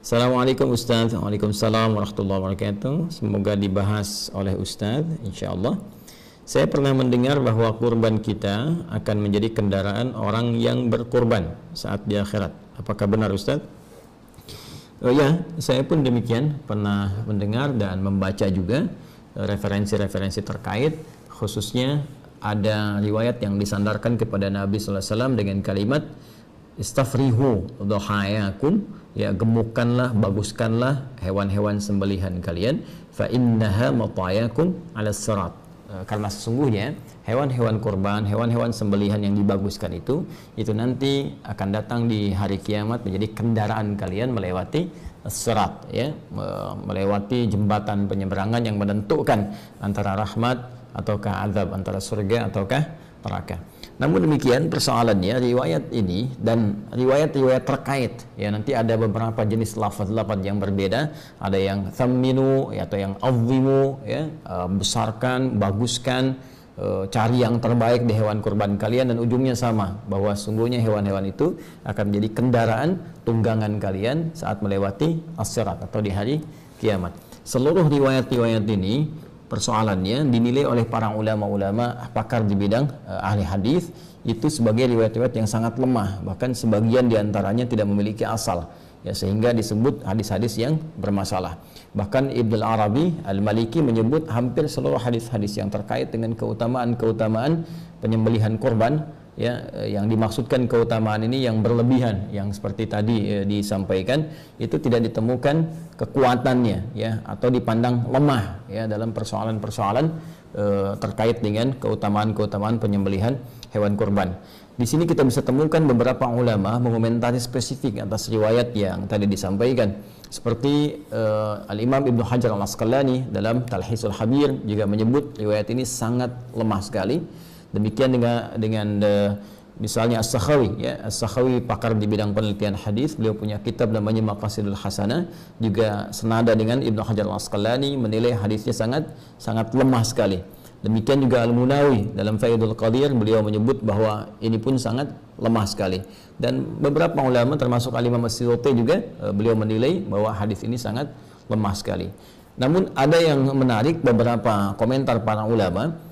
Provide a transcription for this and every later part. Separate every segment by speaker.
Speaker 1: Assalamualaikum Ustaz. Waalaikumsalam warahmatullahi wabarakatuh. Semoga dibahas oleh Ustaz, insyaallah. Saya pernah mendengar bahwa kurban kita akan menjadi kendaraan orang yang berkurban saat di akhirat. Apakah benar Ustaz? Oh ya, saya pun demikian pernah mendengar dan membaca juga referensi-referensi terkait, khususnya ada riwayat yang disandarkan kepada Nabi sallallahu alaihi wasallam dengan kalimat istafrihu dhahayakum, ya gemukkanlah, baguskanlah hewan-hewan sembelihan kalian, fa innaha matayakum 'ala sirat. Karena sesungguhnya hewan-hewan kurban, hewan-hewan sembelihan yang dibaguskan itu nanti akan datang di hari kiamat menjadi kendaraan kalian melewati sirat, ya, melewati jembatan penyeberangan yang menentukan antara rahmat ataukah azab, antara surga ataukah neraka. Namun demikian persoalannya, riwayat ini dan riwayat-riwayat terkait, ya, nanti ada beberapa jenis lafaz-lafaz yang berbeda. Ada yang thamminu, ya, atau yang azimu, ya, besarkan, baguskan, cari yang terbaik di hewan kurban kalian, dan ujungnya sama, bahwa sungguhnya hewan-hewan itu akan menjadi kendaraan tunggangan kalian saat melewati as-sirat atau di hari kiamat. Seluruh riwayat-riwayat ini persoalannya dinilai oleh para ulama-ulama pakar di bidang ahli hadis itu sebagai riwayat-riwayat yang sangat lemah, bahkan sebagian diantaranya tidak memiliki asal, ya, sehingga disebut hadis-hadis yang bermasalah. Bahkan Ibnu Arabi Al-Maliki menyebut hampir seluruh hadis-hadis yang terkait dengan keutamaan-keutamaan penyembelihan kurban, ya, yang dimaksudkan keutamaan ini yang berlebihan, yang seperti tadi disampaikan, itu tidak ditemukan kekuatannya, ya, atau dipandang lemah, ya, dalam persoalan-persoalan terkait dengan keutamaan-keutamaan penyembelihan hewan kurban. Di sini kita bisa temukan beberapa ulama mengomentari spesifik atas riwayat yang tadi disampaikan, seperti Al-Imam Ibnu Hajar Al-Asqalani dalam Talhisul Habir juga menyebut riwayat ini sangat lemah sekali. Demikian dengan misalnya As-Sakhawi, ya, As-Sakhawi pakar di bidang penelitian hadis, beliau punya kitab namanya Maqasidul Hasanah, juga senada dengan Ibnu Hajar Al-Asqalani, menilai hadisnya sangat lemah sekali. Demikian juga Al-Munawi dalam Faidul Qadir, beliau menyebut bahwa ini pun sangat lemah sekali. Dan beberapa ulama termasuk Al-Imam As-Suyuti juga beliau menilai bahwa hadis ini sangat lemah sekali. Namun ada yang menarik, beberapa komentar para ulama,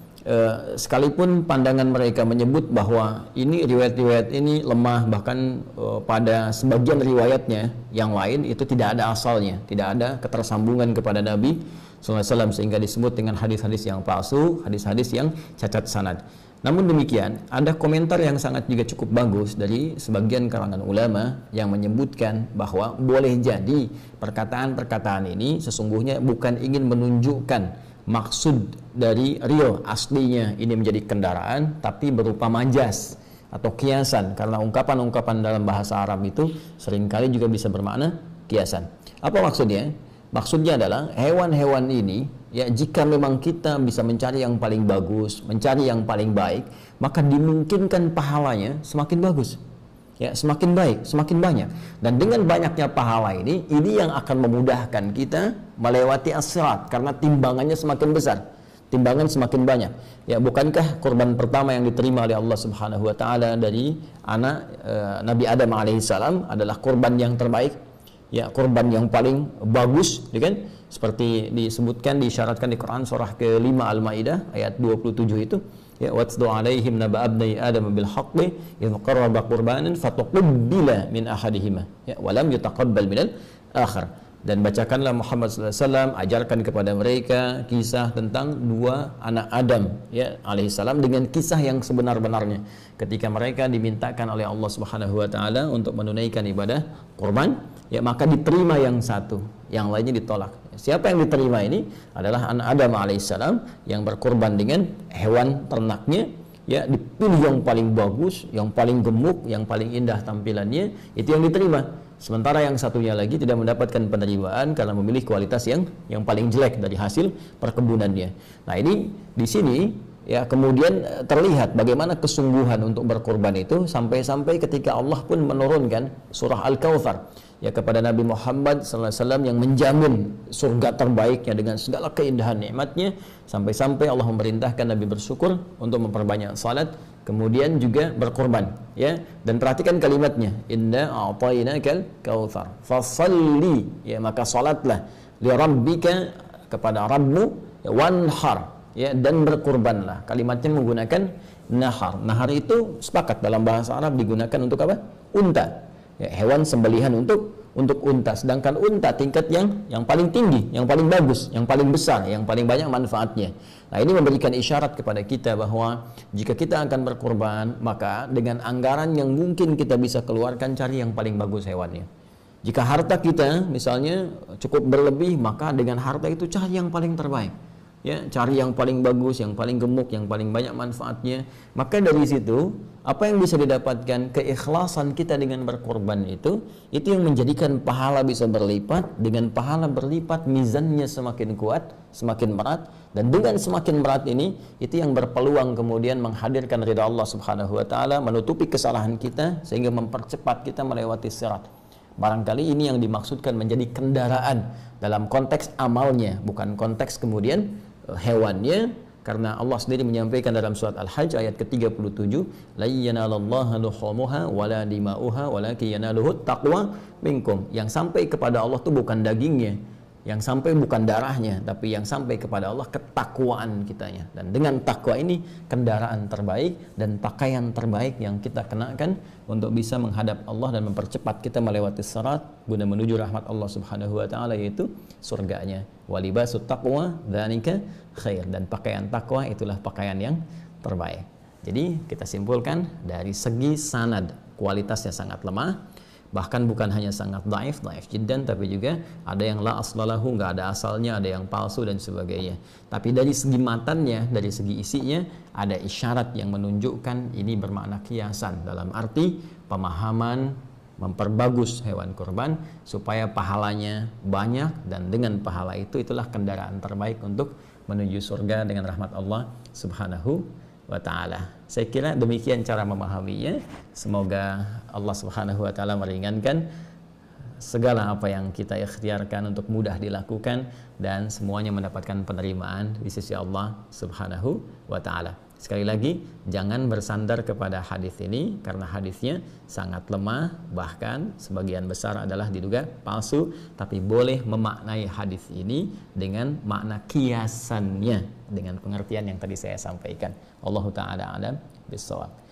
Speaker 1: sekalipun pandangan mereka menyebut bahwa ini riwayat-riwayat ini lemah, bahkan pada sebagian riwayatnya yang lain itu tidak ada asalnya, tidak ada ketersambungan kepada Nabi SAW, sehingga disebut dengan hadis-hadis yang palsu, hadis-hadis yang cacat sanad. Namun demikian, ada komentar yang sangat juga cukup bagus dari sebagian kalangan ulama yang menyebutkan bahwa boleh jadi perkataan-perkataan ini sesungguhnya bukan ingin menunjukkan maksud dari real aslinya ini menjadi kendaraan, tapi berupa majas atau kiasan, karena ungkapan-ungkapan dalam bahasa Arab itu seringkali juga bisa bermakna kiasan. Apa maksudnya? Maksudnya adalah hewan-hewan ini, ya, jika memang kita bisa mencari yang paling bagus, mencari yang paling baik, maka dimungkinkan pahalanya semakin bagus, ya, semakin baik, semakin banyak. Dan dengan banyaknya pahala ini yang akan memudahkan kita melewati as-sirat, karena timbangannya semakin besar, timbangan semakin banyak. Ya, bukankah kurban pertama yang diterima oleh Allah Subhanahu wa taala dari anak Nabi Adam alaihissalam adalah kurban yang terbaik? Ya, kurban yang paling bagus, ya kan? Seperti disebutkan, diisyaratkan di Quran surah ke-5 Al-Maidah ayat 27 itu, ya, watsdu alaihim naba abnai adam bil haqqi idh qarraba qurbanan fatuqbila min ahadihima, ya, wa lam yutaqabbal minal akhar. Dan bacakanlah Muhammad sallallahu alaihi wasallam, ajarkan kepada mereka kisah tentang dua anak Adam, ya, alaihissalam, dengan kisah yang sebenar-benarnya ketika mereka dimintakan oleh Allah Subhanahu wa taala untuk menunaikan ibadah kurban, ya, maka diterima yang satu, yang lainnya ditolak. Siapa yang diterima ini adalah anak Adam alaihissalam yang berkurban dengan hewan ternaknya, ya, dipilih yang paling bagus, yang paling gemuk, yang paling indah tampilannya, itu yang diterima. Sementara yang satunya lagi tidak mendapatkan penerimaan karena memilih kualitas yang paling jelek dari hasil perkebunannya. Nah, ini di sini, ya, kemudian terlihat bagaimana kesungguhan untuk berkorban itu, sampai-sampai ketika Allah pun menurunkan surah Al-Kautsar, ya, kepada Nabi Muhammad SAW yang menjamin surga terbaiknya dengan segala keindahan nikmatnya, sampai-sampai Allah memerintahkan Nabi bersyukur untuk memperbanyak salat kemudian juga berkorban, ya. Dan perhatikan kalimatnya, inna a'tainakal kautsar fasalli, ya, maka salatlah li rabbika, kepada Rabbmu, ya, wanhar, ya, dan berkorbanlah. Kalimatnya menggunakan nahar. Nahar itu sepakat dalam bahasa Arab digunakan untuk apa? Unta, ya, hewan sembelihan untuk unta. Sedangkan unta tingkat yang paling tinggi, yang paling bagus, yang paling besar, yang paling banyak manfaatnya. Nah, ini memberikan isyarat kepada kita bahwa jika kita akan berkorban, maka dengan anggaran yang mungkin kita bisa keluarkan, cari yang paling bagus hewannya. Jika harta kita misalnya cukup berlebih, maka dengan harta itu cari yang paling terbaik, ya, cari yang paling bagus, yang paling gemuk, yang paling banyak manfaatnya. Maka dari situ apa yang bisa didapatkan? Keikhlasan kita dengan berkorban itu yang menjadikan pahala bisa berlipat. Dengan pahala berlipat, mizannya semakin kuat, semakin berat, dan dengan semakin berat ini, itu yang berpeluang kemudian menghadirkan ridha Allah Subhanahu wa taala, menutupi kesalahan kita sehingga mempercepat kita melewati sirat. Barangkali ini yang dimaksudkan menjadi kendaraan dalam konteks amalnya, bukan konteks kemudian hewannya. Karena Allah sendiri menyampaikan dalam surat Al-Hajj ayat ke-37, la yanalallaha luhumuha wala dima'uha walakin yanaluhu taqwa minkum. Yang sampai kepada Allah itu bukan dagingnya, yang sampai bukan darahnya, tapi yang sampai kepada Allah ketakwaan kitanya. Dan dengan takwa ini kendaraan terbaik dan pakaian terbaik yang kita kenakan untuk bisa menghadap Allah dan mempercepat kita melewati sirat guna menuju rahmat Allah Subhanahu wa taala, yaitu surganya. Walibasut taqwa dzalika khair, dan pakaian takwa itulah pakaian yang terbaik. Jadi kita simpulkan dari segi sanad kualitasnya sangat lemah, bahkan bukan hanya sangat dhaif jiddan, tapi juga ada yang la aslalahu, nggak ada asalnya, ada yang palsu dan sebagainya. Tapi dari segi matannya, dari segi isinya, ada isyarat yang menunjukkan ini bermakna kiasan, dalam arti pemahaman memperbagus hewan kurban supaya pahalanya banyak, dan dengan pahala itu itulah kendaraan terbaik untuk menuju surga dengan rahmat Allah Subhanahu wa ta'ala. Saya kira demikian cara memahaminya. Semoga Allah Subhanahu wa ta'ala meringankan segala apa yang kita ikhtiarkan untuk mudah dilakukan, dan semuanya mendapatkan penerimaan di sisi Allah Subhanahu wa ta'ala. Sekali lagi, jangan bersandar kepada hadis ini karena hadisnya sangat lemah, bahkan sebagian besar adalah diduga palsu. Tapi boleh memaknai hadis ini dengan makna kiasannya, dengan pengertian yang tadi saya sampaikan. Allahu ta'ala alam bissawab.